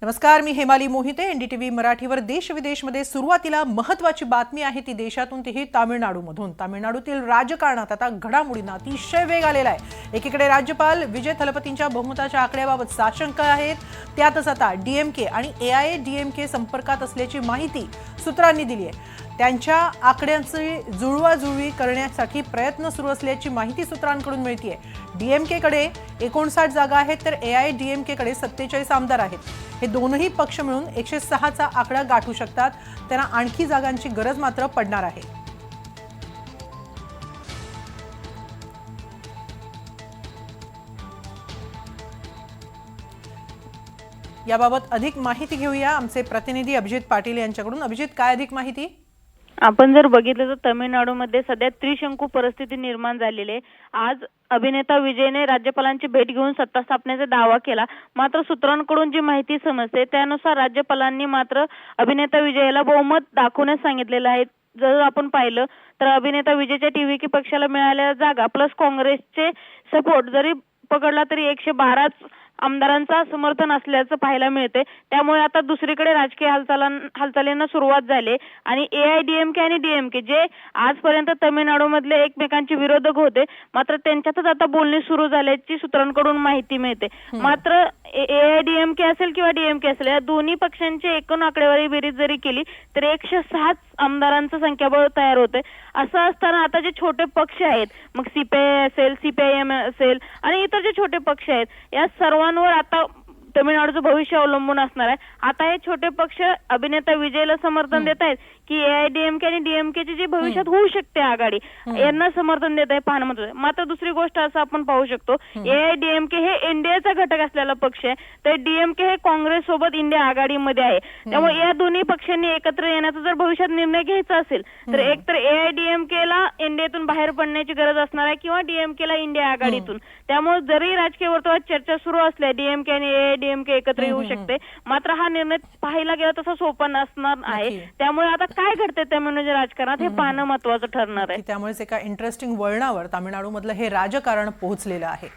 नमस्कार, मी हेमाली मोहिते. एनडीटीव्ही मराठीवर देश विदेशमध्ये सुरुवातीला महत्त्वाची बातमी आहे ती देशातून, तीही तामिळनाडूमधून. तामिळनाडूतील राजकारणात आता घडामोडींना अतिशय वेग आलेला आहे. एकीकडे राज्यपाल विजय थलपतींच्या बहुमताच्या आकड्याबाबत साशंका आहेत. त्यातच आता डीएमके आणि एआयएडीएमके संपर्कात असल्याची माहिती सूत्रांनी दिली आहे. त्यांच्या आकड्यांची जुळवाजुळवी करण्यासाठी प्रयत्न सुरू असल्याची माहिती सूत्रांकडून मिळते. डीएमकेकडे 59 जागा आहेत तर एआयएडीएमकेकडे 47 आमदार आहेत. हे दोनही पक्ष मिळून 106चा आकडा गाठू शकतात. त्यांना आणखी जागांची गरज मात्र पडणार आहे. याबाबत अधिक माहिती घेऊया आमचे प्रतिनिधी अभिजित पाटील यांच्याकडून. अभिजित, काय अधिक माहिती? आपण जर बघितलं तर तामिळनाडूमध्ये सध्या त्रिशंकू परिस्थिती निर्माण झालेली आहे. आज अभिनेता विजयने राज्यपालांची भेट घेऊन सत्ता स्थापनेचा दावा केला. मात्र सूत्रांकडून जी माहिती समजते त्यानुसार राज्यपालांनी मात्र अभिनेता विजयला बहुमत दाखवण्यास सांगितलेलं आहे. जर आपण पाहिलं तर अभिनेता विजयच्या टीव्हीके पक्षाला मिळालेल्या जागा प्लस काँग्रेसचे सपोर्ट जरी पकडला तरी 112 आमदारांचा समर्थन असल्याचं पाहायला मिळते. त्यामुळे आता दुसरीकडे राजकीय हालचालींना सुरुवात झाली आणि एआयडीएमके आणि डीएमके जे आजपर्यंत तामिळनाडूमधले एकमेकांचे विरोधक होते मात्र त्यांच्यातच आता बोलणी सुरू झाल्याची सूत्रांकडून माहिती मिळते. मात्र एआयडीएमके असेल किंवा डीएमके असेल या दोन्ही पक्षांची एकूण आकडेवारी बेरीज जरी केली तर 106 आमदारांचं संख्याबळ तयार होते. असं असताना आता जे छोटे पक्ष आहेत, मग सीपीआय असेल, सीपीआयएम असेल आणि इतर जे छोटे पक्ष आहेत, या सर्वांवर आता तामिळनाडूचं भविष्य अवलंबून असणार आहे. आता हे छोटे पक्ष अभिनेता विजयला समर्थन देत आहेत की एआयडीएमके आणि डीएमकेची जी भविष्यात होऊ शकते आघाडी यांना समर्थन देत आहे पाहणं महत्त्वाचं आहे. मात्र दुसरी गोष्ट असं आपण पाहू शकतो, एआयडीएमके हे एनडीएचा घटक असलेला पक्ष आहे तर डीएमके हे काँग्रेस सोबत इंडिया आघाडीमध्ये आहे. त्यामुळे या दोन्ही पक्षांनी एकत्र येण्याचा जर भविष्यात निर्णय घ्यायचा असेल तर एकतर एआयडीएमकेला एनडीएतून बाहेर पडण्याची गरज असणार आहे किंवा डीएमकेला इंडिया आघाडीतून. त्यामुळे जरी राजकीय वर्तुळात चर्चा सुरू असल्या डीएमके आणि एआयडीएमके एकत्र येऊ शकते मात्र हा निर्णय पाहायला गेला तसा सोपा नसणार आहे. त्यामुळे आता काय घडते तामिळनाडूच्या राजकारणात हे पाहणं महत्त्वाचं ठरणार आहे. त्यामुळेच एका इंटरेस्टिंग वळणावर तामिळनाडूमधलं हे राजकारण पोहोचलेलं आहे.